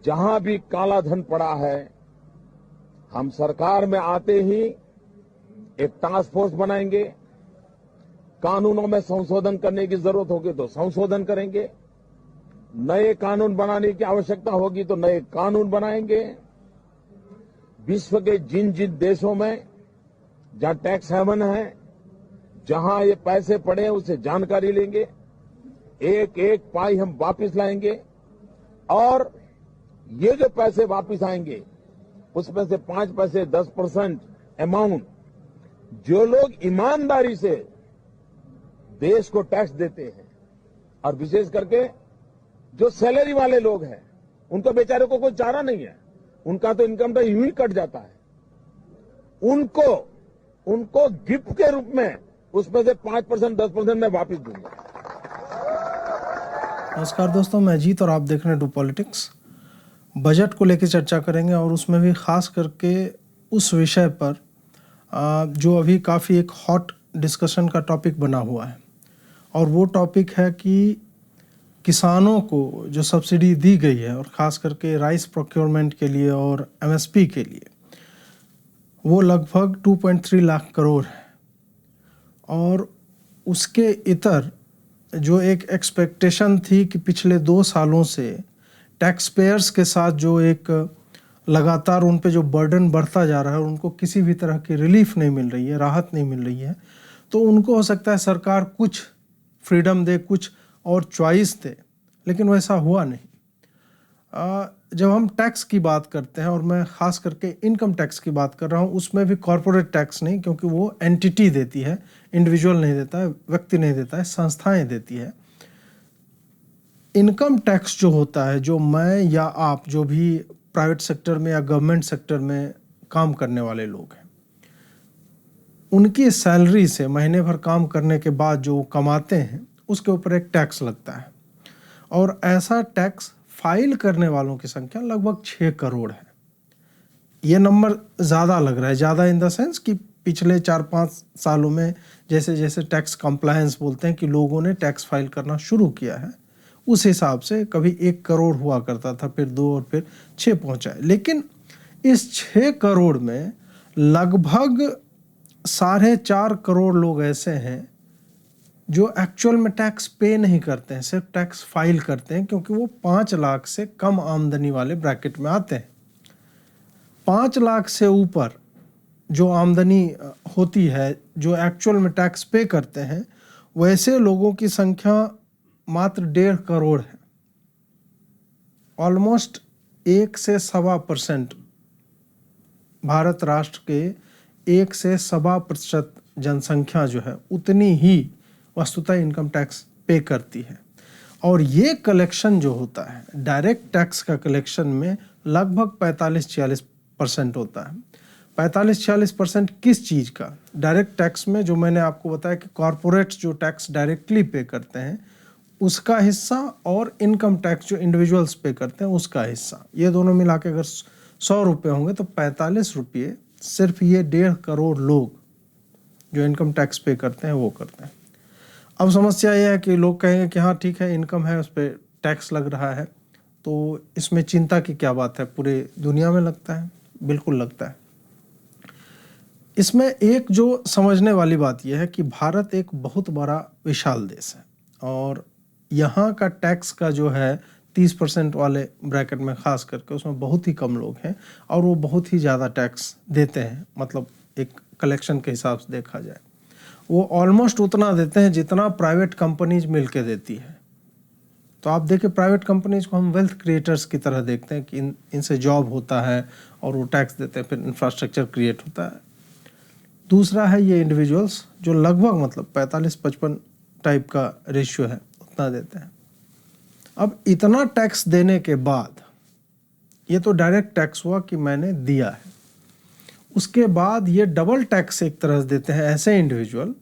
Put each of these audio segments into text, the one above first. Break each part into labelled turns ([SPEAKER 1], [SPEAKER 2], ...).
[SPEAKER 1] जहां भी काला धन पड़ा है, हम सरकार में आते ही एक टास्क फोर्स बनाएंगे। कानूनों में संशोधन करने की जरूरत होगी तो संशोधन करेंगे, नए कानून बनाने की आवश्यकता होगी तो नए कानून बनाएंगे। विश्व के जिन जिन देशों में जहां टैक्स हेवन है, जहां ये पैसे पड़े हैं, उससे जानकारी लेंगे, एक एक पाई हम वापस लाएंगे और ये जो पैसे वापस आएंगे उसमें से 5 पैसे 10% अमाउंट जो लोग ईमानदारी से देश को टैक्स देते हैं और विशेष करके जो सैलरी वाले लोग हैं, उनको बेचारे को कोई चारा नहीं है, उनका तो इनकम तो यूं ही कट जाता है, उनको गिफ्ट के रूप में उसमें से 5% 10% मैं वापस दूंगा।
[SPEAKER 2] नमस्कार दोस्तों, मैं अजीत और आप देख रहे हैं डू पॉलिटिक्स। बजट को लेकर चर्चा करेंगे और उसमें भी खास करके उस विषय पर जो अभी काफ़ी एक हॉट डिस्कशन का टॉपिक बना हुआ है, और वो टॉपिक है कि किसानों को जो सब्सिडी दी गई है और ख़ास करके राइस प्रोक्योरमेंट के लिए और एमएसपी के लिए, वो लगभग 2.3 लाख करोड़ है। और उसके इतर जो एक एक्सपेक्टेशन थी कि पिछले 2 सालों से टैक्स पेयर्स के साथ जो एक लगातार उन पे जो बर्डन बढ़ता जा रहा है, उनको किसी भी तरह की रिलीफ नहीं मिल रही है, राहत नहीं मिल रही है, तो उनको हो सकता है सरकार कुछ फ्रीडम दे, कुछ और चॉइस दे, लेकिन वैसा हुआ नहीं। जब हम टैक्स की बात करते हैं, और मैं ख़ास करके इनकम टैक्स की बात कर रहा हूँ, उसमें भी कॉरपोरेट टैक्स नहीं, क्योंकि वो एंटिटी देती है, इंडिविजुअल नहीं देता है, व्यक्ति नहीं देता है, संस्थाएं देती है। इनकम टैक्स जो होता है, जो मैं या आप जो भी प्राइवेट सेक्टर में या गवर्नमेंट सेक्टर में काम करने वाले लोग हैं, उनकी सैलरी से महीने भर काम करने के बाद जो कमाते हैं उसके ऊपर एक टैक्स लगता है। और ऐसा टैक्स फाइल करने वालों की संख्या लगभग 6 करोड़ है। ये नंबर ज़्यादा लग रहा है, ज़्यादा इन द सेंस कि पिछले 4-5 सालों में जैसे जैसे टैक्स कंप्लायंस बोलते हैं कि लोगों ने टैक्स फाइल करना शुरू किया है, उस हिसाब से कभी 1 करोड़ हुआ करता था, फिर 2 और फिर 6 पहुंचा है। लेकिन इस 6 करोड़ में लगभग 4.5 करोड़ लोग ऐसे हैं जो एक्चुअल में टैक्स पे नहीं करते हैं, सिर्फ टैक्स फाइल करते हैं, क्योंकि वो 5 लाख से कम आमदनी वाले ब्रैकेट में आते हैं। 5 लाख से ऊपर जो आमदनी होती है, जो एक्चुअल में टैक्स पे करते हैं, वैसे लोगों की संख्या मात्र 1.5 करोड़ है। ऑलमोस्ट 1 से 1.25% भारत राष्ट्र के 1 से 1.25% जनसंख्या जो है, उतनी ही वस्तुतः इनकम टैक्स पे करती है। और ये कलेक्शन जो होता है, डायरेक्ट टैक्स का कलेक्शन में लगभग 45-46% होता है। 45-46% किस चीज़ का? डायरेक्ट टैक्स में जो मैंने आपको बताया कि कॉरपोरेट्स जो टैक्स डायरेक्टली पे करते हैं उसका हिस्सा, और इनकम टैक्स जो इंडिविजुअल्स पे करते हैं उसका हिस्सा, ये दोनों मिला के अगर 100 रुपये होंगे तो 45 रुपये सिर्फ ये 1.5 करोड़ लोग जो इनकम टैक्स पे करते हैं वो करते हैं। अब समस्या ये है कि लोग कहेंगे कि हाँ ठीक है, इनकम है, उस पर टैक्स लग रहा है, तो इसमें चिंता की क्या बात है, पूरे दुनिया में लगता है। बिल्कुल लगता है। इसमें एक जो समझने वाली बात यह है कि भारत एक बहुत बड़ा विशाल देश है, और यहाँ का टैक्स का जो है 30% वाले ब्रैकेट में ख़ास करके उसमें बहुत ही कम लोग हैं, और वो बहुत ही ज़्यादा टैक्स देते हैं। मतलब एक कलेक्शन के हिसाब से देखा जाए, वो ऑलमोस्ट उतना देते हैं जितना प्राइवेट कंपनीज मिलके देती है। तो आप देखिए, प्राइवेट कंपनीज को हम वेल्थ क्रिएटर्स की तरह देखते हैं कि इनसे जॉब होता है और वो टैक्स देते हैं, फिर इंफ्रास्ट्रक्चर क्रिएट होता है। दूसरा है ये इंडिविजुअल्स जो लगभग मतलब 45-55 टाइप का रेशियो है, उतना देते हैं। अब इतना टैक्स देने के बाद, ये तो डायरेक्ट टैक्स हुआ कि मैंने दिया है, उसके बाद ये डबल टैक्स एक तरह से देते हैं ऐसे इंडिविजुअल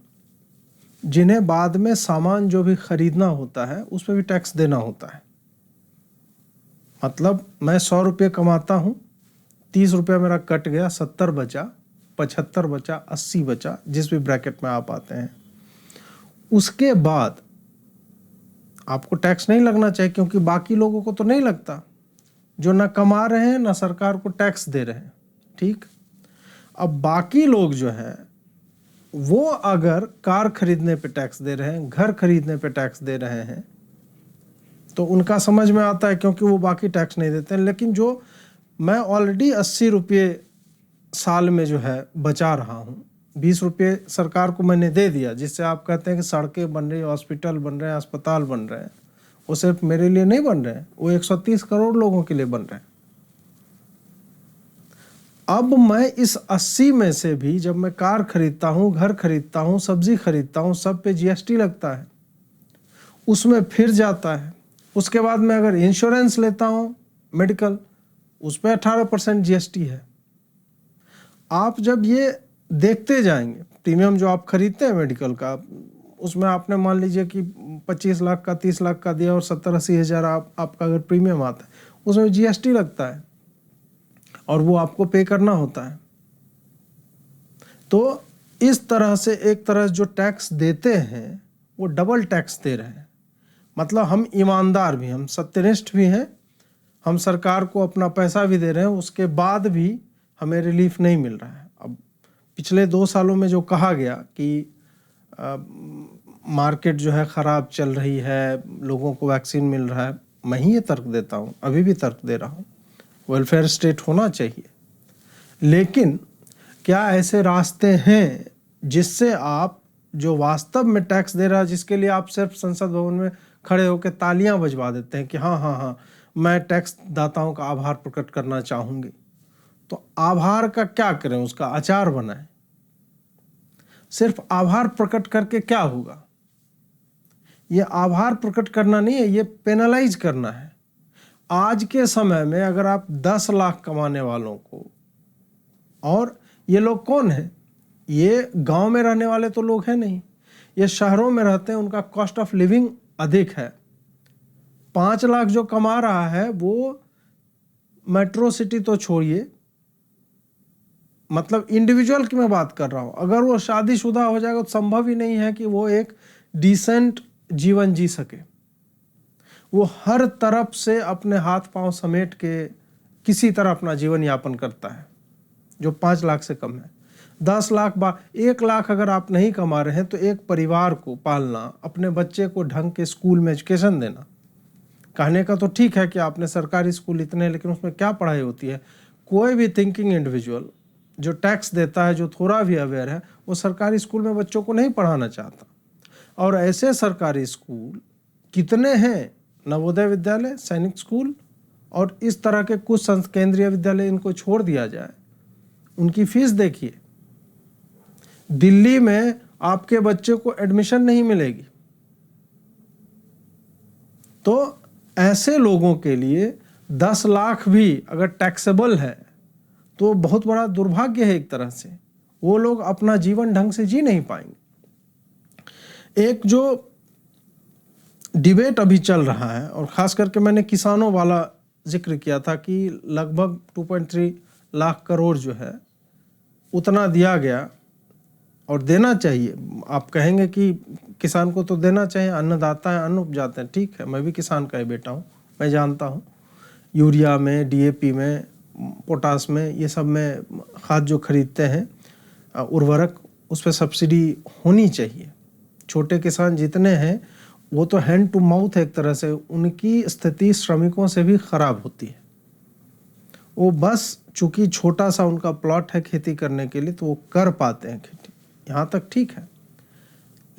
[SPEAKER 2] जिन्हें बाद में सामान जो भी खरीदना होता है उस पर भी टैक्स देना होता है। मतलब मैं 100 रुपये कमाता हूँ, 30 रुपया मेरा कट गया, 70 बचा, 75 बचा, 80 बचा, जिस भी ब्रैकेट में आप आते हैं, उसके बाद आपको टैक्स नहीं लगना चाहिए, क्योंकि बाकी लोगों को तो नहीं लगता। जो ना कमा रहे हैं ना सरकार को टैक्स दे रहे हैं। ठीक, अब बाकी लोग जो है वो अगर कार खरीदने पे टैक्स दे रहे हैं, घर खरीदने पे टैक्स दे रहे हैं, तो उनका समझ में आता है क्योंकि वो बाकी टैक्स नहीं देते हैं। लेकिन जो मैं ऑलरेडी 80 रुपये साल में जो है बचा रहा हूँ, 20 रुपये सरकार को मैंने दे दिया, जिससे आप कहते हैं कि सड़कें बन रही, हॉस्पिटल बन रहे हैं, अस्पताल बन रहे हैं, वो सिर्फ मेरे लिए नहीं बन रहे हैं, वो 130 करोड़ लोगों के लिए बन रहे हैं। अब मैं इस 80 में से भी जब मैं कार खरीदता हूँ, घर खरीदता हूँ, सब्जी खरीदता हूँ, सब पे जीएसटी लगता है, उसमें फिर जाता है। उसके बाद मैं अगर इंश्योरेंस लेता हूँ मेडिकल, उस पर 18% जीएसटी है। आप जब ये देखते जाएंगे, प्रीमियम जो आप खरीदते हैं मेडिकल का, उसमें आपने मान लीजिए कि 25 लाख का, 30 लाख का दिया और 70-80 हज़ार आपका अगर प्रीमियम आता है, उसमें जीएसटी लगता है और वो आपको पे करना होता है। तो इस तरह से एक तरह जो टैक्स देते हैं वो डबल टैक्स दे रहे हैं। मतलब हम ईमानदार भी, हम सत्यनिष्ठ भी हैं, हम सरकार को अपना पैसा भी दे रहे हैं, उसके बाद भी हमें रिलीफ नहीं मिल रहा है। अब पिछले 2 सालों में जो कहा गया कि मार्केट जो है ख़राब चल रही है, लोगों को वैक्सीन मिल रहा है, मैं ही ये तर्क देता हूँ, अभी भी तर्क दे रहा हूँ, वेलफेयर स्टेट होना चाहिए। लेकिन क्या ऐसे रास्ते हैं जिससे आप जो वास्तव में टैक्स दे रहा है, जिसके लिए आप सिर्फ संसद भवन में खड़े होकर तालियां बजवा देते हैं कि हाँ हाँ हाँ मैं टैक्स दाताओं का आभार प्रकट करना चाहूँगी, तो आभार का क्या करें, उसका अचार बनाएं। सिर्फ आभार प्रकट करके क्या होगा? ये आभार प्रकट करना नहीं है, ये पेनलाइज करना है। आज के समय में अगर आप 10 लाख कमाने वालों को, और ये लोग कौन है? ये गांव में रहने वाले तो लोग हैं नहीं, ये शहरों में रहते हैं, उनका कॉस्ट ऑफ लिविंग अधिक है। 5 लाख जो कमा रहा है वो मेट्रो सिटी तो छोड़िए, मतलब इंडिविजुअल की मैं बात कर रहा हूँ, अगर वो शादीशुदा हो जाएगा तो संभव ही नहीं है कि वो एक डिसेंट जीवन जी सके। वो हर तरफ से अपने हाथ पांव समेट के किसी तरह अपना जीवन यापन करता है, जो 5 लाख से कम है। 10 लाख 1 लाख अगर आप नहीं कमा रहे हैं तो एक परिवार को पालना, अपने बच्चे को ढंग के स्कूल में एजुकेशन देना, कहने का तो ठीक है कि आपने सरकारी स्कूल इतने, लेकिन उसमें क्या पढ़ाई होती है? कोई भी थिंकिंग इंडिविजुअल जो टैक्स देता है, जो थोड़ा भी अवेयर है, वो सरकारी स्कूल में बच्चों को नहीं पढ़ाना चाहता। और ऐसे सरकारी स्कूल कितने हैं? नवोदय विद्यालय, सैनिक स्कूल और इस तरह के कुछ केंद्रीय विद्यालय, इनको छोड़ दिया जाए, उनकी फीस देखिए। दिल्ली में आपके बच्चे को एडमिशन नहीं मिलेगी। तो ऐसे लोगों के लिए 10 लाख भी अगर टैक्सेबल है तो बहुत बड़ा दुर्भाग्य है एक तरह से। वो लोग अपना जीवन ढंग से जी नहीं पाएंगे। एक जो डिबेट अभी चल रहा है, और ख़ास करके मैंने किसानों वाला जिक्र किया था कि लगभग 2.3 लाख करोड़ जो है उतना दिया गया और देना चाहिए। आप कहेंगे कि किसान को तो देना चाहिए, अन्नदाता है, अन्न उपजाते हैं, ठीक है, मैं भी किसान का ही बेटा हूँ, मैं जानता हूँ। यूरिया में, डीएपी में, पोटास में, ये सब में खाद जो खरीदते हैं, उर्वरक, उस पर सब्सिडी होनी चाहिए। छोटे किसान जितने हैं वो तो हैंड टू माउथ है एक तरह से, उनकी स्थिति श्रमिकों से भी ख़राब होती है। वो बस चूँकि छोटा सा उनका प्लॉट है खेती करने के लिए तो वो कर पाते हैं खेती, यहाँ तक ठीक है।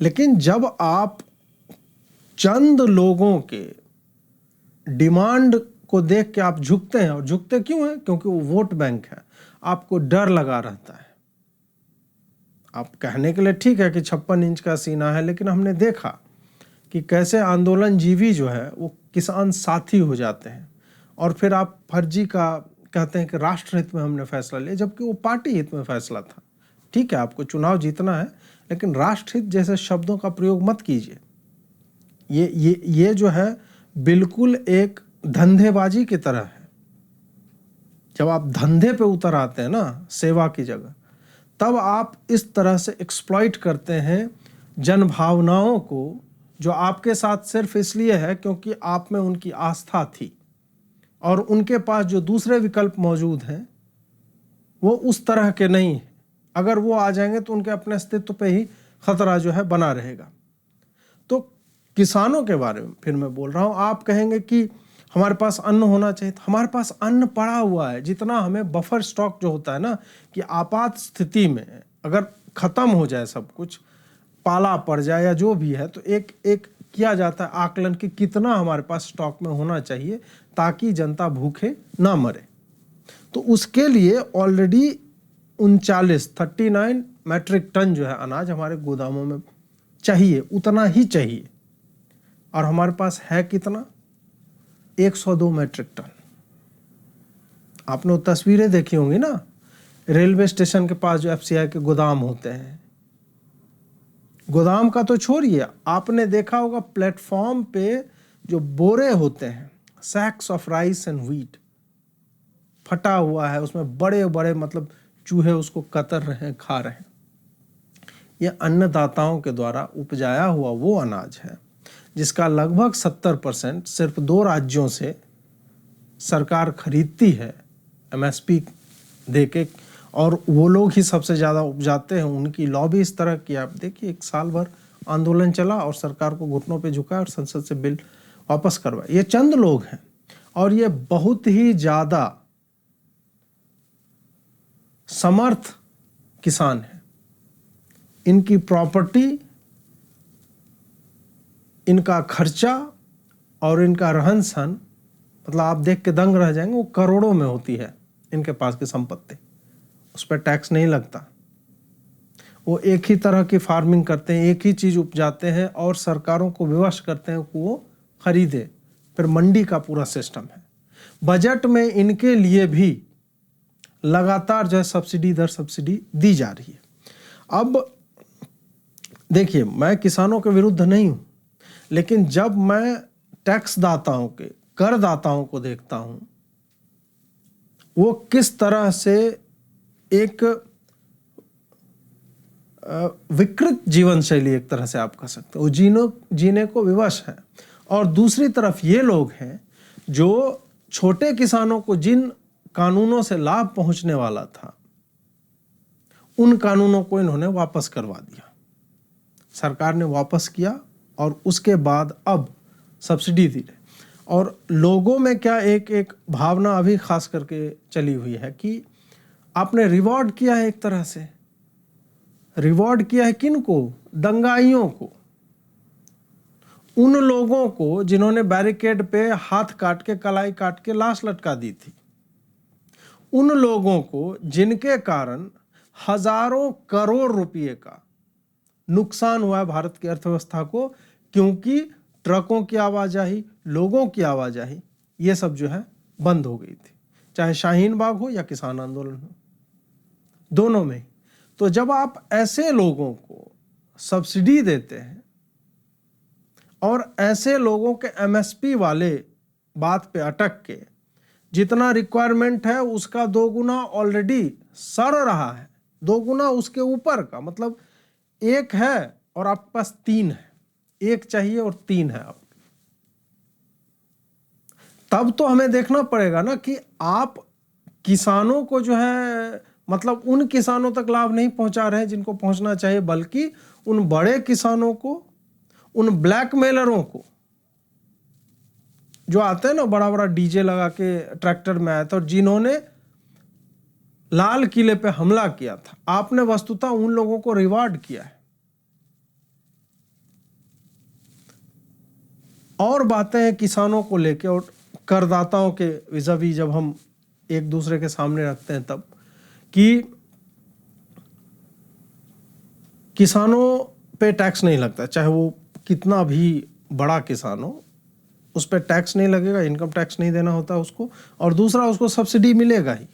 [SPEAKER 2] लेकिन जब आप चंद लोगों के डिमांड को देख के आप झुकते हैं, और झुकते क्यों हैं? क्योंकि वो वोट बैंक है, आपको डर लगा रहता है। आप कहने के लिए ठीक है कि 56 इंच का सीना है, लेकिन हमने देखा कि कैसे आंदोलन जीवी जो है वो किसान साथी हो जाते हैं, और फिर आप फर्जी का कहते हैं कि राष्ट्र हित में हमने फैसला लिया, जबकि वो पार्टी हित में फैसला था। ठीक है, आपको चुनाव जीतना है, लेकिन राष्ट्रहित जैसे शब्दों का प्रयोग मत कीजिए। ये जो है बिल्कुल एक धंधेबाजी की तरह है। जब आप धंधे पे उतर आते हैं ना सेवा की जगह, तब आप इस तरह से एक्सप्लॉइट करते हैं जनभावनाओं को, जो आपके साथ सिर्फ इसलिए है क्योंकि आप में उनकी आस्था थी और उनके पास जो दूसरे विकल्प मौजूद हैं वो उस तरह के नहीं है। अगर वो आ जाएंगे तो उनके अपने अस्तित्व पे ही खतरा जो है बना रहेगा। तो किसानों के बारे में फिर मैं बोल रहा हूँ, आप कहेंगे कि हमारे पास अन्न होना चाहिए, तो हमारे पास अन्न पड़ा हुआ है। जितना हमें बफर स्टॉक जो होता है ना, कि आपात स्थिति में अगर खत्म हो जाए सब कुछ, पाला पड़ जाए या जो भी है, तो एक एक किया जाता है आकलन कि कितना हमारे पास स्टॉक में होना चाहिए ताकि जनता भूखे ना मरे। तो उसके लिए ऑलरेडी 39 मैट्रिक टन जो है अनाज हमारे गोदामों में चाहिए, उतना ही चाहिए। और हमारे पास है कितना? 102 मैट्रिक टन। आपने वो तस्वीरें देखी होंगी ना, रेलवे स्टेशन के पास जो एफसीआई के गोदाम होते हैं। गोदाम का तो छोड़िए, आपने देखा होगा प्लेटफॉर्म पे जो बोरे होते हैं, सैक्स ऑफ राइस एंड व्हीट, फटा हुआ है, उसमें बड़े बड़े मतलब चूहे उसको कतर रहे हैं, खा रहे हैं। ये अन्नदाताओं के द्वारा उपजाया हुआ वो अनाज है जिसका लगभग 70% सिर्फ 2 राज्यों से सरकार खरीदती है एमएसपी देके, और वो लोग ही सबसे ज़्यादा उपजाते हैं। उनकी लॉबी इस तरह की, आप देखिए 1 साल भर आंदोलन चला और सरकार को घुटनों पे झुकाया और संसद से बिल वापस करवाए। ये चंद लोग हैं और ये बहुत ही ज़्यादा समर्थ किसान हैं। इनकी प्रॉपर्टी, इनका खर्चा और इनका रहन सहन, मतलब आप देख के दंग रह जाएंगे, वो करोड़ों में होती है इनके पास की संपत्ति। उस पर टैक्स नहीं लगता। वो एक ही तरह की फार्मिंग करते हैं, एक ही चीज़ उपजाते हैं और सरकारों को विवश करते हैं कि वो खरीदे। फिर मंडी का पूरा सिस्टम है। बजट में इनके लिए भी लगातार जो है सब्सिडी दर सब्सिडी दी जा रही है। अब देखिए, मैं किसानों के विरुद्ध नहीं हूँ, लेकिन जब मैं टैक्स दाताओं के, करदाताओं को देखता हूँ, वो किस तरह से एक विकृत जीवन शैली, एक तरह से आप कह सकते हो, जीने को विवश है। और दूसरी तरफ ये लोग हैं जो छोटे किसानों को जिन कानूनों से लाभ पहुंचने वाला था, उन कानूनों को इन्होंने वापस करवा दिया। सरकार ने वापस किया और उसके बाद अब सब्सिडी दी रहे। और लोगों में क्या एक भावना अभी खास करके चली हुई है कि आपने रिवॉर्ड किया है, एक तरह से रिवॉर्ड किया है किनको? दंगाइयों को, उन लोगों को जिन्होंने बैरिकेड पे हाथ काट के, कलाई काट के लाश लटका दी थी, उन लोगों को जिनके कारण हजारों करोड़ रुपए का नुकसान हुआ है भारत की अर्थव्यवस्था को, क्योंकि ट्रकों की आवाजाही, लोगों की आवाजाही, ये सब जो है बंद हो गई थी, चाहे शाहीन बाग हो या किसान आंदोलन हो, दोनों में। तो जब आप ऐसे लोगों को सब्सिडी देते हैं और ऐसे लोगों के एमएसपी वाले बात पे अटक के, जितना रिक्वायरमेंट है उसका 2 गुना ऑलरेडी सड़ रहा है, 2 गुना उसके ऊपर का, मतलब 1 है और आपके पास 3 है, 1 चाहिए और 3 है आप, तब तो हमें देखना पड़ेगा ना कि आप किसानों को जो है, मतलब उन किसानों तक लाभ नहीं पहुंचा रहे हैं जिनको पहुंचना चाहिए, बल्कि उन बड़े किसानों को, उन ब्लैकमेलरों को, जो आते हैं ना बड़ा बड़ा डीजे लगा के ट्रैक्टर में आया था और जिन्होंने लाल किले पे हमला किया था, आपने वस्तुतः उन लोगों को रिवार्ड किया है। और बातें हैं किसानों को लेके और करदाताओं के विज़ावी जब हम एक दूसरे के सामने रखते हैं, तब कि किसानों पे टैक्स नहीं लगता, चाहे वो कितना भी बड़ा किसान हो, उस पर टैक्स नहीं लगेगा, इनकम टैक्स नहीं देना होता उसको। और दूसरा, उसको सब्सिडी मिलेगा ही,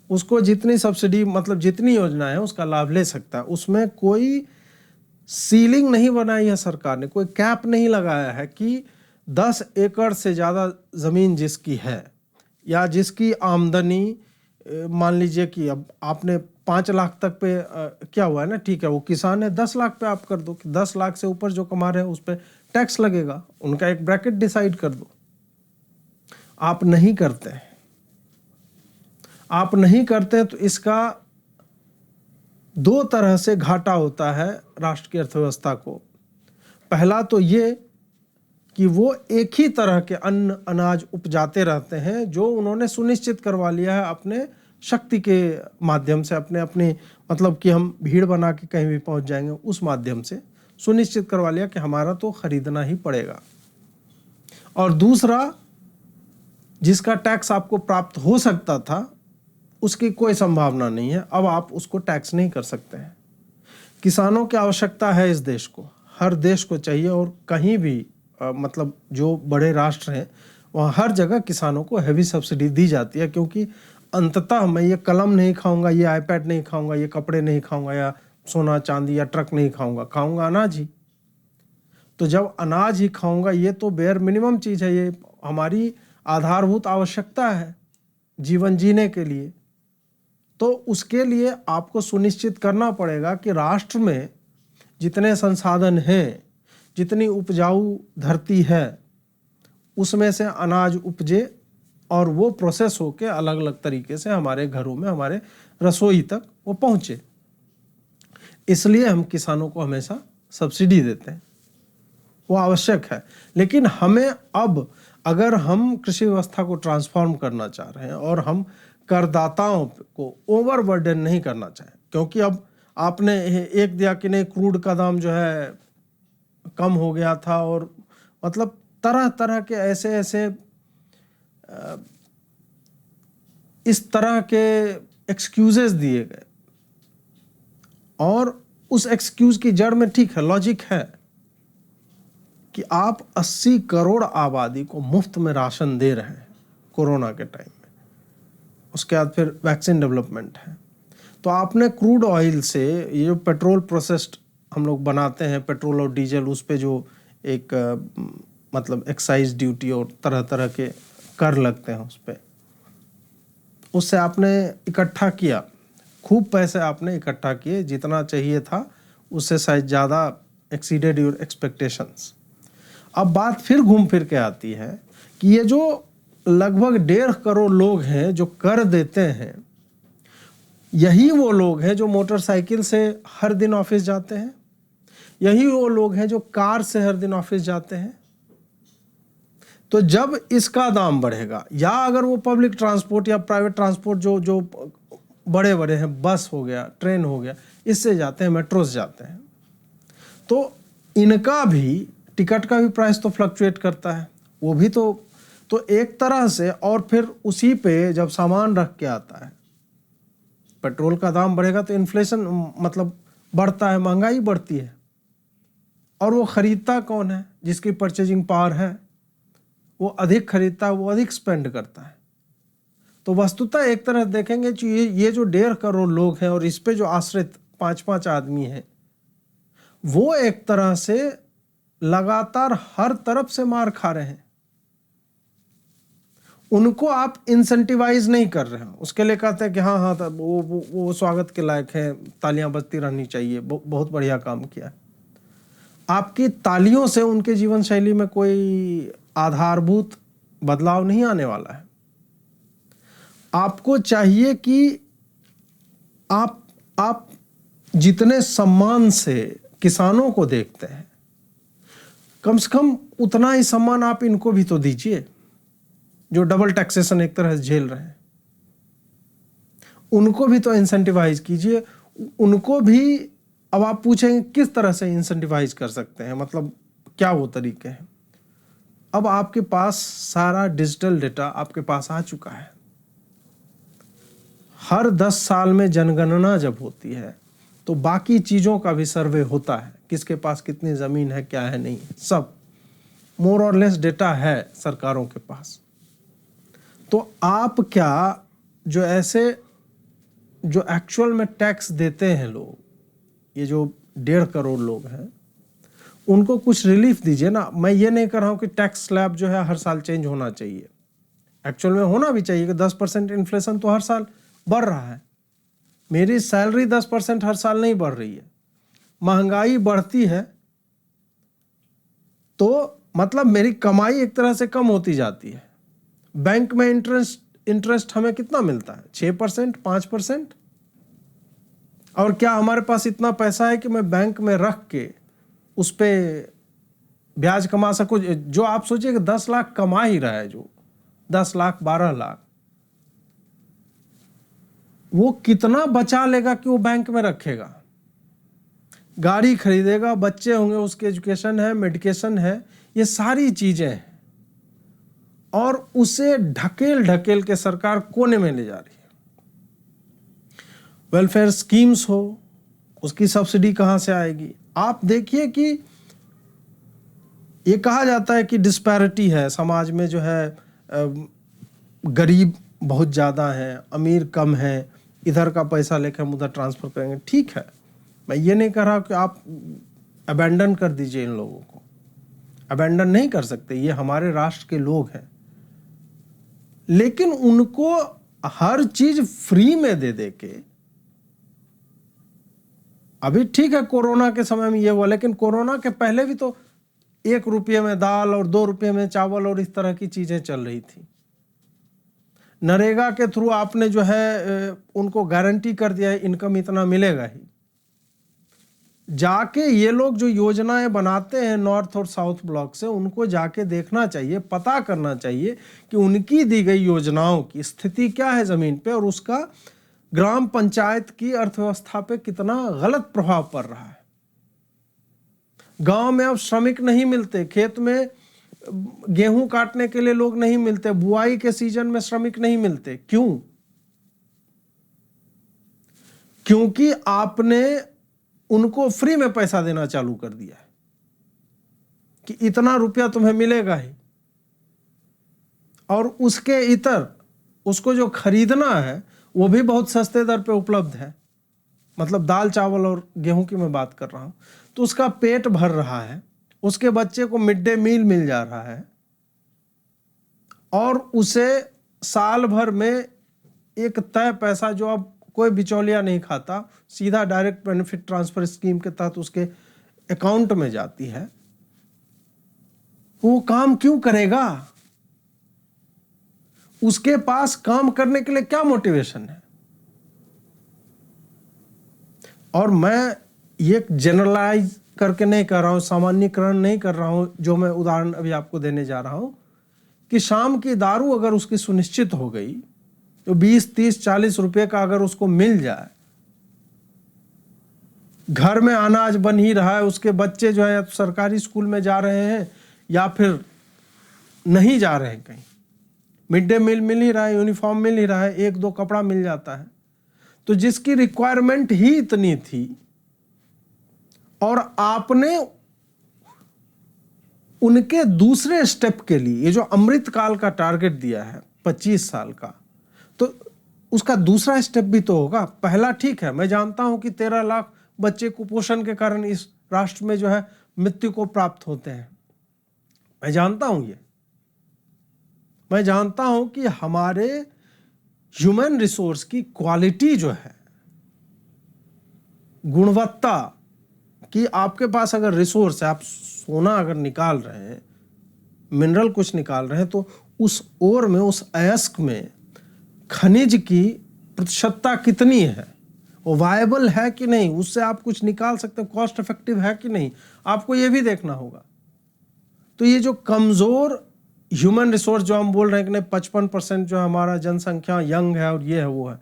[SPEAKER 2] उसको जितनी सब्सिडी, मतलब जितनी योजना है उसका लाभ ले सकता है। उसमें कोई सीलिंग नहीं बनाई है सरकार ने, कोई कैप नहीं लगाया है कि 10 एकड़ से ज़्यादा ज़मीन जिसकी है या जिसकी आमदनी, मान लीजिए कि अब आपने 5 लाख तक पे क्या हुआ है ना, ठीक है, वो किसान है, 10 लाख पे आप कर दो कि 10 लाख से ऊपर जो कमा रहे हैं उस पर टैक्स लगेगा, उनका एक ब्रैकेट डिसाइड कर दो। आप नहीं करते हैं, आप नहीं करते तो इसका दो तरह से घाटा होता है राष्ट्र की अर्थव्यवस्था को। पहला तो ये कि वो एक ही तरह के अन्न अनाज उपजाते रहते हैं जो उन्होंने सुनिश्चित करवा लिया है अपने शक्ति के माध्यम से, अपने मतलब कि हम भीड़ बना के कहीं भी पहुंच जाएंगे, उस माध्यम से सुनिश्चित करवा लिया कि हमारा तो खरीदना ही पड़ेगा। और दूसरा, जिसका टैक्स आपको प्राप्त हो सकता था उसकी कोई संभावना नहीं है, अब आप उसको टैक्स नहीं कर सकते हैं। किसानों की आवश्यकता है इस देश को, हर देश को चाहिए, और कहीं भी मतलब जो बड़े राष्ट्र हैं वहाँ हर जगह किसानों को हैवी सब्सिडी दी जाती है, क्योंकि अंततः मैं ये कलम नहीं खाऊंगा, ये आईपैड नहीं खाऊंगा, ये कपड़े नहीं खाऊंगा, या सोना चांदी या ट्रक नहीं खाऊंगा अनाज ही। तो जब अनाज ही खाऊंगा, ये तो बेयर मिनिमम चीज़ है, ये हमारी आधारभूत आवश्यकता है जीवन जीने के लिए। तो उसके लिए आपको सुनिश्चित करना पड़ेगा कि राष्ट्र में जितने संसाधन हैं, जितनी उपजाऊ धरती है, उसमें से अनाज उपजे और वो प्रोसेस होके अलग अलग तरीके से हमारे घरों में, हमारे रसोई तक वो पहुँचे। इसलिए हम किसानों को हमेशा सब्सिडी देते हैं, वो आवश्यक है। लेकिन हमें अब, अगर हम कृषि व्यवस्था को ट्रांसफॉर्म करना चाह रहे हैं और हम करदाताओं को ओवरबर्डन नहीं करना चाहें, क्योंकि अब आपने एक दिया कि नहीं, क्रूड का दाम जो है कम हो गया था, और मतलब तरह तरह के ऐसे इस तरह के एक्सक्यूजेस दिए गए, और उस एक्सक्यूज की जड़ में ठीक है, लॉजिक है कि आप 80 करोड़ आबादी को मुफ्त में राशन दे रहे हैं कोरोना के टाइम में, उसके बाद फिर वैक्सीन डेवलपमेंट है। तो आपने क्रूड ऑयल से, ये जो पेट्रोल प्रोसेस्ड हम लोग बनाते हैं, पेट्रोल और डीजल, उस पे जो एक मतलब एक्साइज ड्यूटी और तरह तरह के कर लगते हैं उस पे, उससे आपने इकट्ठा किया, खूब पैसे आपने इकट्ठा किए, जितना चाहिए था उससे शायद ज़्यादा एक्सीडेड योर एक्सपेक्टेशंस। अब बात फिर घूम फिर के आती है कि ये जो लगभग 1.5 करोड़ लोग हैं जो कर देते हैं, यही वो लोग हैं जो मोटरसाइकिल से हर दिन ऑफिस जाते हैं, यही वो लोग हैं जो कार से हर दिन ऑफिस जाते हैं। तो जब इसका दाम बढ़ेगा, या अगर वो पब्लिक ट्रांसपोर्ट या प्राइवेट ट्रांसपोर्ट जो बड़े बड़े हैं, बस हो गया, ट्रेन हो गया, इससे जाते हैं, मेट्रो से जाते हैं, तो इनका भी टिकट का भी प्राइस तो फ्लक्चुएट करता है, वो भी तो एक तरह से। और फिर उसी पे जब सामान रख के आता है, पेट्रोल का दाम बढ़ेगा तो इन्फ्लेशन मतलब बढ़ता है, महंगाई बढ़ती है, और वो खरीदता कौन है? जिसकी परचेजिंग पावर है, वो अधिक खरीदता है, वो अधिक स्पेंड करता है। तो वस्तुतः एक तरह देखेंगे कि ये जो 1.5 करोड़ लोग हैं और इस पे जो आश्रित 5-5 आदमी हैं, वो एक तरह से लगातार हर तरफ से मार खा रहे हैं। उनको आप इंसेंटिवाइज नहीं कर रहे हैं, उसके लिए कहते हैं कि हाँ वो स्वागत के लायक है, तालियां बजती रहनी चाहिए, बहुत बढ़िया काम किया। आपकी तालियों से उनके जीवन शैली में कोई आधारभूत बदलाव नहीं आने वाला है। आपको चाहिए कि आप जितने सम्मान से किसानों को देखते हैं, कम से कम उतना ही सम्मान आप इनको भी तो दीजिए, जो डबल टैक्सेशन एक तरह से झेल रहे हैं। उनको भी तो इंसेंटिवाइज कीजिए, उनको भी। अब आप पूछेंगे किस तरह से इंसेंटिवाइज कर सकते हैं, मतलब क्या वो तरीके हैं? अब आपके पास सारा डिजिटल डेटा आपके पास आ चुका है। हर 10 साल में जनगणना जब होती है तो बाकी चीज़ों का भी सर्वे होता है, किसके पास कितनी ज़मीन है, क्या है, नहीं है, सब मोर और लेस डेटा है सरकारों के पास। तो आप क्या, जो ऐसे जो एक्चुअल में टैक्स देते हैं लोग, ये जो 1.5 करोड़ लोग हैं, उनको कुछ रिलीफ दीजिए ना। मैं ये नहीं कर रहा हूँ कि टैक्स स्लैब जो है हर साल चेंज होना चाहिए, एक्चुअल में होना भी चाहिए कि 10% इन्फ्लेशन तो हर साल बढ़ रहा है। मेरी सैलरी 10% हर साल नहीं बढ़ रही है, महंगाई बढ़ती है, तो मतलब मेरी कमाई एक तरह से कम होती जाती है, बैंक में इंटरेस्ट हमें कितना मिलता है? 6%, 5%। और क्या हमारे पास इतना पैसा है कि मैं बैंक में रख के उस पर ब्याज कमा सकूं? जो आप सोचिए कि 10 लाख कमा ही रहा है, जो 10 लाख 12 लाख, वो कितना बचा लेगा कि वो बैंक में रखेगा? गाड़ी खरीदेगा, बच्चे होंगे, उसके एजुकेशन है, मेडिकेशन है, ये सारी चीजें हैं, और उसे ढकेल ढकेल के सरकार कोने में ले जा रही है। वेलफेयर स्कीम्स हो, उसकी सब्सिडी कहां से आएगी? आप देखिए कि ये कहा जाता है कि डिस्पैरिटी है समाज में, जो है गरीब बहुत ज़्यादा है, अमीर कम है, इधर का पैसा लेकर हम उधर ट्रांसफ़र करेंगे। ठीक है, मैं ये नहीं कह रहा कि आप अबैंडन कर दीजिए इन लोगों को, अबैंडन नहीं कर सकते, ये हमारे राष्ट्र के लोग हैं, लेकिन उनको हर चीज फ्री में दे दे के, अभी ठीक है कोरोना के समय में ये हुआ, लेकिन कोरोना के पहले भी तो 1 रुपये में दाल और 2 रुपये में चावल और इस तरह की चीजें चल रही थी। नरेगा के थ्रू आपने जो है उनको गारंटी कर दिया है इनकम इतना मिलेगा ही। जाके ये लोग जो योजनाएं बनाते हैं नॉर्थ और साउथ ब्लॉक से, उनको जाके देखना चाहिए, पता करना चाहिए कि उनकी दी गई योजनाओं की स्थिति क्या है जमीन पे, और उसका ग्राम पंचायत की अर्थव्यवस्था पे कितना गलत प्रभाव पड़ रहा है। गांव में अब श्रमिक नहीं मिलते, खेत में गेहूं काटने के लिए लोग नहीं मिलते, बुआई के सीजन में श्रमिक नहीं मिलते। क्यों? क्योंकि आपने उनको फ्री में पैसा देना चालू कर दिया है कि इतना रुपया तुम्हें मिलेगा ही, और उसके इतर उसको जो खरीदना है वो भी बहुत सस्ते दर पे उपलब्ध है। मतलब दाल चावल और गेहूं की मैं बात कर रहा हूं, तो उसका पेट भर रहा है, उसके बच्चे को मिड डे मील मिल जा रहा है, और उसे साल भर में एक तय पैसा, जो अब कोई बिचौलिया नहीं खाता, सीधा डायरेक्ट बेनिफिट ट्रांसफर स्कीम के तहत उसके अकाउंट में जाती है। वो काम क्यों करेगा? उसके पास काम करने के लिए क्या मोटिवेशन है? और मैं ये जनरलाइज करके नहीं कर रहा हूं, सामान्यकरण नहीं कर रहा हूं, जो मैं उदाहरण अभी आपको देने जा रहा हूं कि शाम की दारू अगर उसकी सुनिश्चित हो गई तो 20, 30, 40 रुपए का अगर उसको मिल जाए, घर में अनाज बन ही रहा है, उसके बच्चे जो है सरकारी स्कूल में जा रहे हैं या फिर नहीं जा रहे हैं, कहीं मिड डे मील मिल ही रहा है, यूनिफॉर्म मिल ही रहा है, 1-2 कपड़ा मिल जाता है, तो जिसकी रिक्वायरमेंट ही इतनी थी, और आपने उनके दूसरे स्टेप के लिए ये जो अमृत काल का टारगेट दिया है 25 साल का, तो उसका दूसरा स्टेप भी तो होगा। पहला ठीक है, मैं जानता हूं कि 13 लाख बच्चे कुपोषण के कारण इस राष्ट्र में जो है मृत्यु को प्राप्त होते हैं, मैं जानता हूं ये, मैं जानता हूं कि हमारे ह्यूमन रिसोर्स की क्वालिटी जो है, गुणवत्ता कि आपके पास अगर रिसोर्स है, आप सोना अगर निकाल रहे हैं, मिनरल कुछ निकाल रहे हैं, तो उस ओर में, उस अयस्क में खनिज की प्रतिशतता कितनी है, वो वायबल है कि नहीं, उससे आप कुछ निकाल सकते हैं, कॉस्ट इफेक्टिव है कि नहीं, आपको ये भी देखना होगा। तो ये जो कमजोर ह्यूमन रिसोर्स जो हम बोल रहे हैं कि नहीं 55% जो हमारा जनसंख्या यंग है और ये है वो है,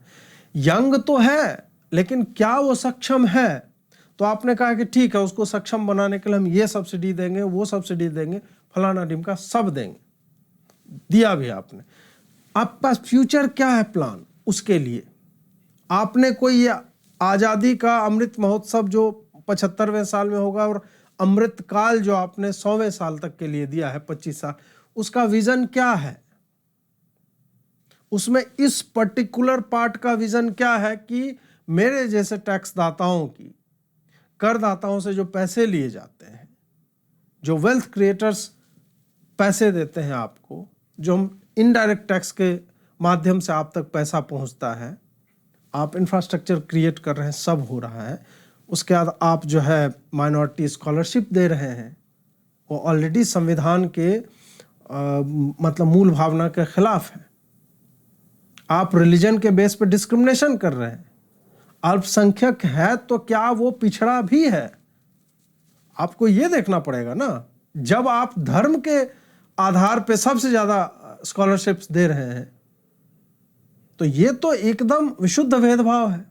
[SPEAKER 2] यंग तो है, लेकिन क्या वो सक्षम है? तो आपने कहा कि ठीक है, उसको सक्षम बनाने के लिए हम ये सब्सिडी देंगे, वो सब्सिडी देंगे, फलाना ढिमका सब देंगे, दिया भी आपने। आपके पास फ्यूचर क्या है प्लान उसके लिए? आपने कोई ये आजादी का अमृत महोत्सव जो 75वें साल में होगा और अमृत काल जो आपने 100वें साल तक के लिए दिया है 25 साल, उसका विजन क्या है? उसमें इस पर्टिकुलर पार्ट का विजन क्या है कि मेरे जैसे टैक्स दाताओं की, करदाताओं से जो पैसे लिए जाते हैं, जो वेल्थ क्रिएटर्स पैसे देते हैं आपको, जो हम इनडायरेक्ट टैक्स के माध्यम से आप तक पैसा पहुंचता है, आप इंफ्रास्ट्रक्चर क्रिएट कर रहे हैं, सब हो रहा है, उसके बाद आप जो है माइनॉरिटी स्कॉलरशिप दे रहे हैं, वो ऑलरेडी संविधान के मतलब मूल भावना के खिलाफ है। आप रिलीजन के बेस पे डिस्क्रिमिनेशन कर रहे हैं। अल्पसंख्यक है तो क्या वो पिछड़ा भी है? आपको ये देखना पड़ेगा ना। जब आप धर्म के आधार पे सबसे ज्यादा स्कॉलरशिप्स दे रहे हैं तो ये तो एकदम विशुद्ध भेदभाव है।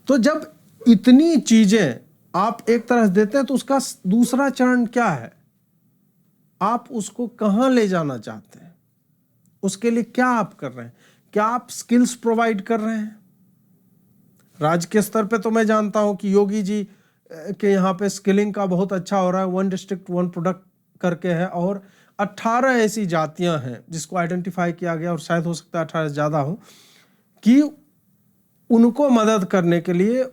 [SPEAKER 2] तो जब इतनी चीजें आप एक तरह से देते हैं तो उसका दूसरा चरण क्या है? आप उसको कहां ले जाना चाहते हैं? उसके लिए क्या आप कर रहे हैं? क्या आप स्किल्स प्रोवाइड कर रहे हैं? राज्य के स्तर पे तो मैं जानता हूं कि योगी जी के यहाँ पे स्किलिंग का बहुत अच्छा हो रहा है। 1 डिस्ट्रिक्ट 1 प्रोडक्ट करके है और 18 ऐसी जातियां हैं जिसको आइडेंटिफाई किया गया, और शायद हो सकता है 18 ज़्यादा हो, कि उनको मदद करने के लिए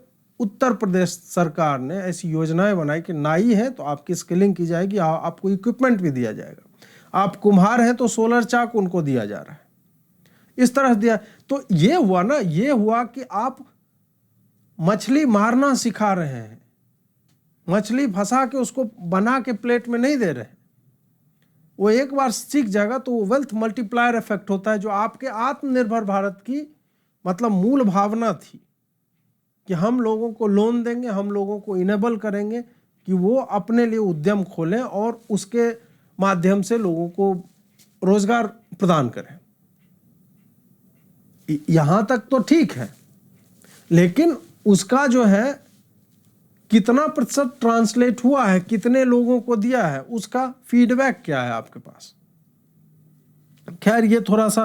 [SPEAKER 2] उत्तर प्रदेश सरकार ने ऐसी योजनाएं बनाई कि नाई है तो आपकी स्किलिंग की जाएगी, आपको इक्विपमेंट भी दिया जाएगा। आप कुम्हार हैं तो सोलर चाक उनको दिया जा रहा है, इस तरह दिया। तो ये हुआ ना, ये हुआ कि आप मछली मारना सिखा रहे हैं, मछली फंसा के उसको बना के प्लेट में नहीं दे रहे हैं। वो एक बार सीख जाएगा तो वो वेल्थ मल्टीप्लायर इफेक्ट होता है, जो आपके आत्मनिर्भर भारत की मतलब मूल भावना थी कि हम लोगों को लोन देंगे, हम लोगों को इनेबल करेंगे कि वो अपने लिए उद्यम खोलें और उसके माध्यम से लोगों को रोजगार प्रदान करें। यहां तक तो ठीक है, लेकिन उसका जो है कितना प्रतिशत ट्रांसलेट हुआ है, कितने लोगों को दिया है, उसका फीडबैक क्या है आपके पास? खैर ये थोड़ा सा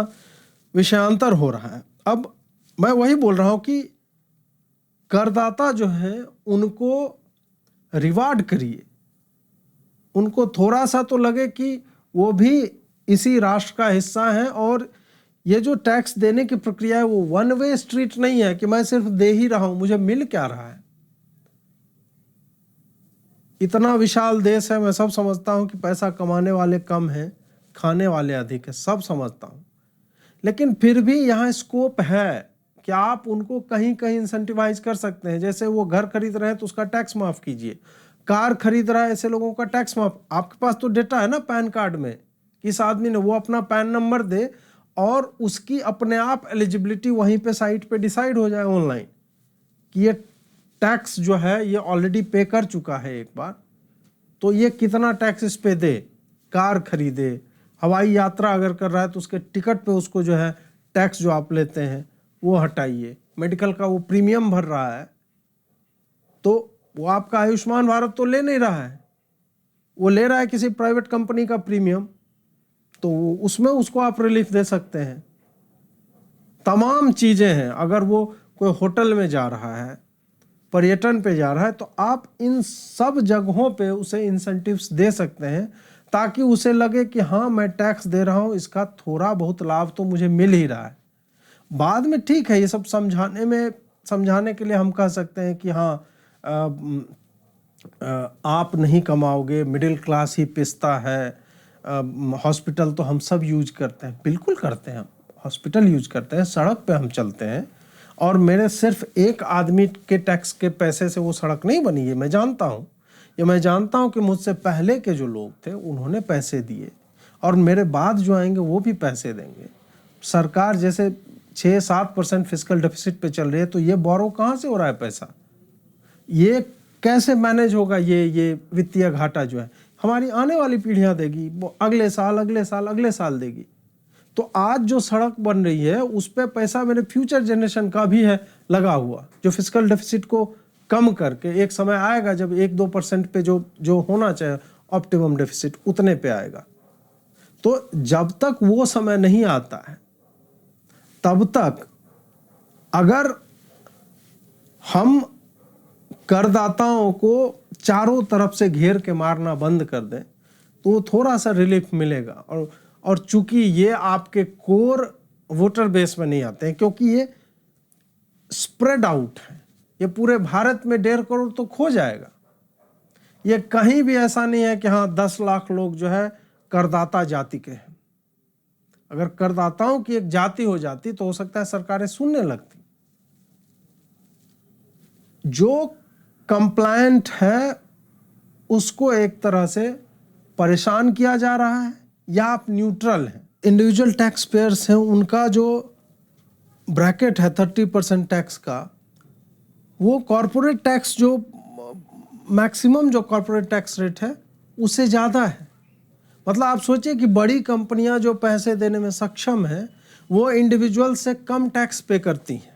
[SPEAKER 2] विषयांतर हो रहा है। अब मैं वही बोल रहा हूं कि करदाता जो है उनको रिवार्ड करिए, उनको थोड़ा सा तो लगे कि वो भी इसी राष्ट्र का हिस्सा है, और ये जो टैक्स देने की प्रक्रिया है वो वन वे स्ट्रीट नहीं है कि मैं सिर्फ दे ही रहा हूं, मुझे मिल क्या रहा है। इतना विशाल देश है, मैं सब समझता हूं कि पैसा कमाने वाले कम हैं, खाने वाले अधिक है, सब समझता हूं, लेकिन फिर भी यहाँ स्कोप है कि आप उनको कहीं कहीं इंसेंटिवाइज कर सकते हैं। जैसे वो घर खरीद रहे हैं तो उसका टैक्स माफ कीजिए, कार खरीद रहा है ऐसे लोगों का टैक्स माफ। आपके पास तो डेटा है ना पैन कार्ड में, किस आदमी ने, वो अपना पैन नंबर दे और उसकी अपने आप एलिजिबिलिटी वहीं पे साइट पे डिसाइड हो जाए ऑनलाइन कि ये टैक्स जो है ये ऑलरेडी पे कर चुका है एक बार, तो ये कितना टैक्स इस पे दे। कार खरीदे, हवाई यात्रा अगर कर रहा है तो उसके टिकट पे उसको जो है टैक्स जो आप लेते हैं वो हटाइए। मेडिकल का वो प्रीमियम भर रहा है तो वो आपका आयुष्मान भारत तो ले नहीं रहा है, वो ले रहा है किसी प्राइवेट कंपनी का प्रीमियम, तो उसमें उसको आप रिलीफ दे सकते हैं। तमाम चीजें हैं। अगर वो कोई होटल में जा रहा है, पर्यटन पे जा रहा है, तो आप इन सब जगहों पे उसे इंसेंटिव्स दे सकते हैं ताकि उसे लगे कि हाँ मैं टैक्स दे रहा हूँ, इसका थोड़ा बहुत लाभ तो मुझे मिल ही रहा है। बाद में ठीक है, ये सब समझाने के लिए हम कह सकते हैं कि हाँ आप नहीं कमाओगे, मिडिल क्लास ही पिसता है, हॉस्पिटल तो हम सब यूज करते हैं, बिल्कुल करते हैं, हॉस्पिटल यूज करते हैं, सड़क पे हम चलते हैं, और मेरे सिर्फ एक आदमी के टैक्स के पैसे से वो सड़क नहीं बनी है, मैं जानता हूँ। ये मैं जानता हूँ कि मुझसे पहले के जो लोग थे उन्होंने पैसे दिए, और मेरे बाद जो आएंगे वो भी पैसे देंगे। सरकार जैसे 6-7% फिस्कल डेफिसिट पे चल रही है, तो ये बोरो कहाँ से हो रहा है पैसा? ये कैसे मैनेज होगा? ये वित्तीय घाटा जो है हमारी आने वाली पीढ़ियां देगी, वो अगले साल देगी। तो आज जो सड़क बन रही है उस पे पैसा मेरे फ्यूचर जनरेशन का भी है लगा हुआ, जो फिस्कल डेफिसिट को कम करके एक समय आएगा जब 1-2% पे जो होना चाहिए ऑप्टिमम डेफिसिट उतने पे आएगा। तो जब तक वो समय नहीं आता है तब तक अगर हम करदाताओं को चारों तरफ से घेर के मारना बंद कर दें तो थोड़ा सा रिलीफ मिलेगा। और चूंकि ये आपके कोर वोटर बेस में नहीं आते हैं, क्योंकि ये स्प्रेड आउट है, ये पूरे भारत में 1.5 करोड़ तो खो जाएगा। ये कहीं भी ऐसा नहीं है कि हाँ 10 लाख लोग जो है करदाता जाति के हैं। अगर करदाताओं की एक जाति हो जाती तो हो सकता है सरकारें सुनने लगती। जो कंप्लायंट है उसको एक तरह से परेशान किया जा रहा है, या आप न्यूट्रल हैं। इंडिविजुअल टैक्स पेयर्स हैं, उनका जो ब्रैकेट है 30% टैक्स का, वो कॉरपोरेट टैक्स जो मैक्सिमम जो कॉरपोरेट टैक्स रेट है उससे ज़्यादा है। मतलब आप सोचिए कि बड़ी कंपनियां जो पैसे देने में सक्षम हैं वो इंडिविजुअल से कम टैक्स पे करती हैं।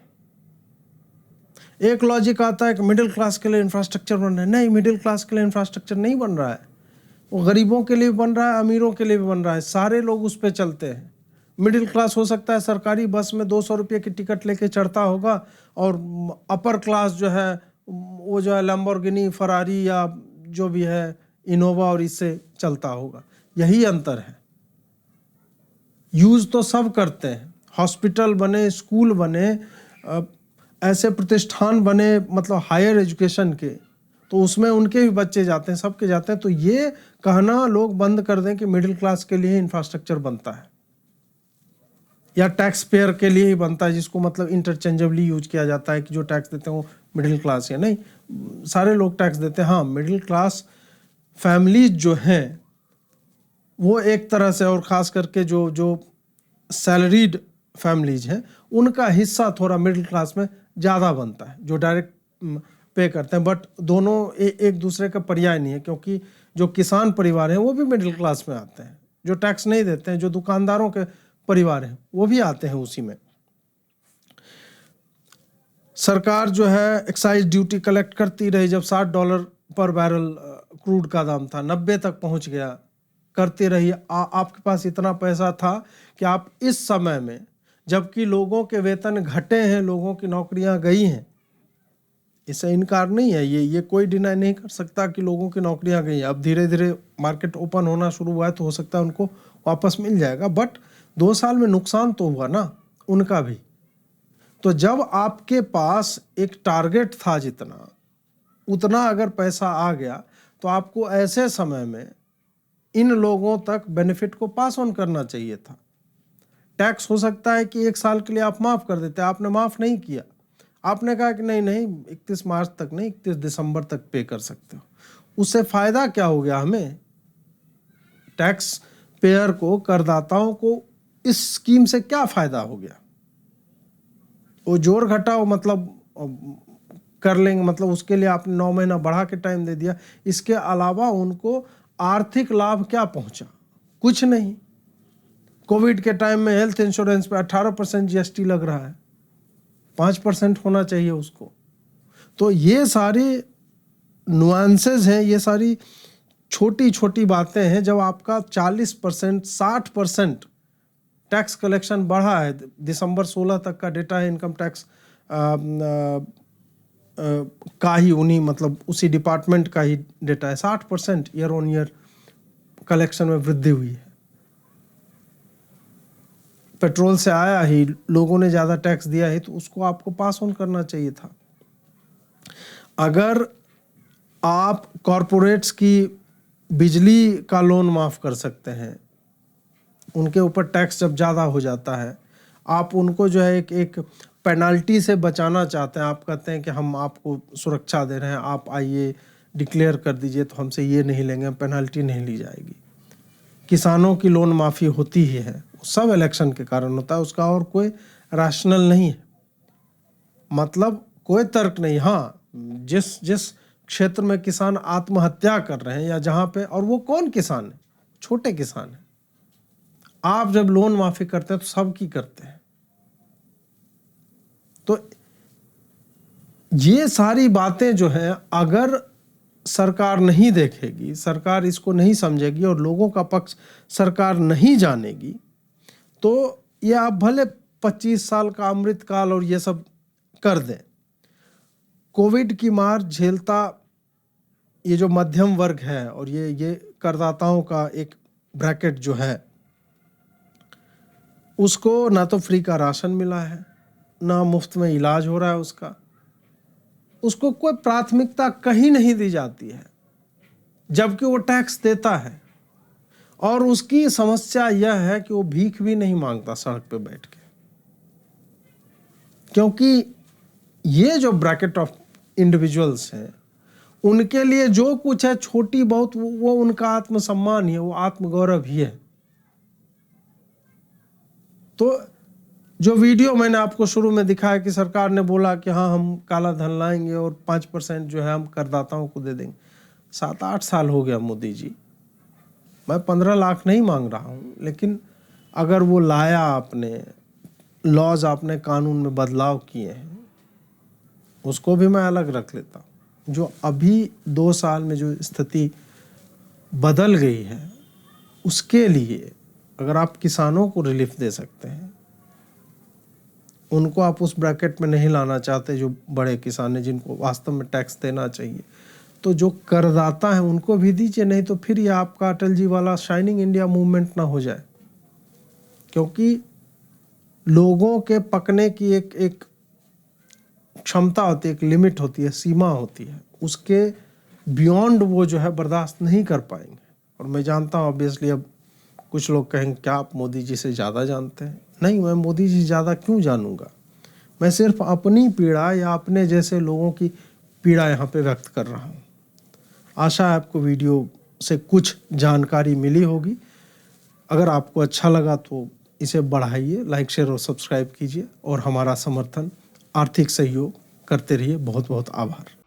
[SPEAKER 2] एक लॉजिक आता है कि मिडिल क्लास के लिए इंफ्रास्ट्रक्चर बन रहा है। नहीं, मिडिल क्लास के लिए इंफ्रास्ट्रक्चर नहीं बन रहा है, वो गरीबों के लिए बन रहा है, अमीरों के लिए भी बन रहा है, सारे लोग उस पर चलते हैं। मिडिल क्लास हो सकता है सरकारी बस में 200 रुपये की टिकट लेके चढ़ता होगा, और अपर क्लास जो है वो जो है लैम्बोर्गिनी, फरारी या जो भी है इनोवा और इससे चलता होगा। यही अंतर है। यूज तो सब करते हैं, हॉस्पिटल बने, स्कूल बने, ऐसे प्रतिष्ठान बने मतलब हायर एजुकेशन के, तो उसमें उनके भी बच्चे जाते हैं, सबके जाते हैं। तो ये कहना लोग बंद कर दें कि मिडिल क्लास के लिए इंफ्रास्ट्रक्चर बनता है या टैक्स पेयर के लिए ही बनता है, जिसको मतलब इंटरचेंजेबली यूज किया जाता है कि जो टैक्स देते हैं वो मिडिल क्लास है। नहीं, सारे लोग टैक्स देते हैं। हाँ, मिडिल क्लास फैमिलीज जो हैं वो एक तरह से, और ख़ास करके जो सैलरीड फैमिलीज हैं उनका हिस्सा थोड़ा मिडिल क्लास में ज़्यादा बनता है, जो डायरेक्ट पे करते हैं। बट दोनों एक दूसरे का पर्याय नहीं है, क्योंकि जो किसान परिवार हैं वो भी मिडिल क्लास में आते हैं, जो टैक्स नहीं देते हैं, जो दुकानदारों के परिवार हैं वो भी आते हैं उसी में। सरकार जो है एक्साइज ड्यूटी कलेक्ट करती रही। जब $60 पर बैरल क्रूड का दाम था, 90 तक पहुंच गया, करती रही। आपके पास इतना पैसा था कि आप इस समय में, जबकि लोगों के वेतन घटे हैं, लोगों की नौकरियां गई हैं, इससे इनकार नहीं है, ये कोई डिनाई नहीं कर सकता कि लोगों की नौकरियां गई हैं। अब धीरे धीरे मार्केट ओपन होना शुरू हुआ है तो हो सकता है उनको वापस मिल जाएगा, बट 2 साल में नुकसान तो हुआ ना उनका भी। तो जब आपके पास एक टारगेट था जितना, उतना अगर पैसा आ गया तो आपको ऐसे समय में इन लोगों तक बेनिफिट को पास ऑन करना चाहिए था। टैक्स हो सकता है कि 1 साल के लिए आप माफ़ कर देते, आपने माफ़ नहीं किया। आपने कहा कि नहीं 31 मार्च तक नहीं, 31 दिसंबर तक पे कर सकते हो। उससे फ़ायदा क्या हो गया हमें? टैक्स पेयर को, करदाताओं को इस स्कीम से क्या फ़ायदा हो गया? वो जोड़ घटाओ मतलब कर लेंगे, मतलब उसके लिए आपने 9 महीना बढ़ा के टाइम दे दिया। इसके अलावा उनको आर्थिक लाभ क्या पहुंचा? कुछ नहीं। कोविड के टाइम में हेल्थ इंश्योरेंस पे 18% जीएसटी लग रहा है, 5% होना चाहिए उसको। तो ये सारी नुआंसेस हैं, ये सारी छोटी छोटी बातें हैं। जब आपका 40% 60% टैक्स कलेक्शन बढ़ा है, दिसंबर 16 तक का डेटा है इनकम टैक्स का ही, उन्हीं मतलब उसी डिपार्टमेंट का ही डेटा है, 60% ईयर ऑन ईयर कलेक्शन में वृद्धि हुई है। पेट्रोल से आया ही, लोगों ने ज़्यादा टैक्स दिया है तो उसको आपको पास ऑन करना चाहिए था। अगर आप कॉरपोरेट्स की बिजली का लोन माफ़ कर सकते हैं, उनके ऊपर टैक्स जब ज़्यादा हो जाता है, आप उनको जो है एक पेनल्टी से बचाना चाहते हैं। आप कहते हैं कि हम आपको सुरक्षा दे रहे हैं, आप आइए डिक्लेयर कर दीजिए तो हमसे ये नहीं लेंगे, पेनल्टी नहीं ली जाएगी। किसानों की लोन माफ़ी होती ही है, सब इलेक्शन के कारण होता है, उसका और कोई रैशनल नहीं है, मतलब कोई तर्क नहीं। हाँ, जिस क्षेत्र में किसान आत्महत्या कर रहे हैं या जहाँ पे, और वो कौन किसान है? छोटे किसान है। आप जब लोन माफ़ी करते हैं तो सबकी करते हैं। तो ये सारी बातें जो हैं, अगर सरकार नहीं देखेगी, सरकार इसको नहीं समझेगी और लोगों का पक्ष सरकार नहीं जानेगी, तो ये आप भले 25 साल का अमृतकाल और ये सब कर दें, कोविड की मार झेलता ये जो मध्यम वर्ग है और ये करदाताओं का एक ब्रैकेट जो है, उसको ना तो फ्री का राशन मिला है, ना मुफ्त में इलाज हो रहा है उसको कोई प्राथमिकता कहीं नहीं दी जाती है, जबकि वो टैक्स देता है। और उसकी समस्या यह है कि वो भीख भी नहीं मांगता सड़क पे बैठ के, क्योंकि ये जो ब्रैकेट ऑफ इंडिविजुअल्स हैं, उनके लिए जो कुछ है छोटी बहुत, वो उनका आत्मसम्मान ही है, वो आत्मगौरव ही है। तो जो वीडियो मैंने आपको शुरू में दिखाया कि सरकार ने बोला कि हाँ हम काला धन लाएंगे और 5% जो है हम करदाताओं को दे देंगे, 7-8 साल हो गया मोदी जी। मैं 15 लाख नहीं मांग रहा हूँ, लेकिन अगर वो लाया आपने, लॉज आपने कानून में बदलाव किए हैं, उसको भी मैं अलग रख लेता हूँ। जो अभी 2 साल में जो स्थिति बदल गई है, उसके लिए अगर आप किसानों को रिलीफ दे सकते हैं, उनको आप उस ब्रैकेट में नहीं लाना चाहते जो बड़े किसान हैं जिनको वास्तव में टैक्स देना चाहिए, तो जो करदाता हैं उनको भी दीजिए। नहीं तो फिर ये आपका अटल जी वाला शाइनिंग इंडिया मूवमेंट ना हो जाए, क्योंकि लोगों के पकने की एक क्षमता होती है, एक लिमिट होती है, सीमा होती है, उसके बियॉन्ड वो जो है बर्दाश्त नहीं कर पाएंगे। और मैं जानता हूँ ऑब्वियसली अब कुछ लोग कहेंगे क्या आप मोदी जी से ज़्यादा जानते हैं? नहीं, मैं मोदी जी ज़्यादा क्यों जानूंगा? मैं सिर्फ अपनी पीड़ा या अपने जैसे लोगों की पीड़ा यहाँ पे व्यक्त कर रहा हूँ। आशा है आपको वीडियो से कुछ जानकारी मिली होगी। अगर आपको अच्छा लगा तो इसे बढ़ाइए, लाइक शेयर और सब्सक्राइब कीजिए और हमारा समर्थन, आर्थिक सहयोग करते रहिए। बहुत बहुत आभार।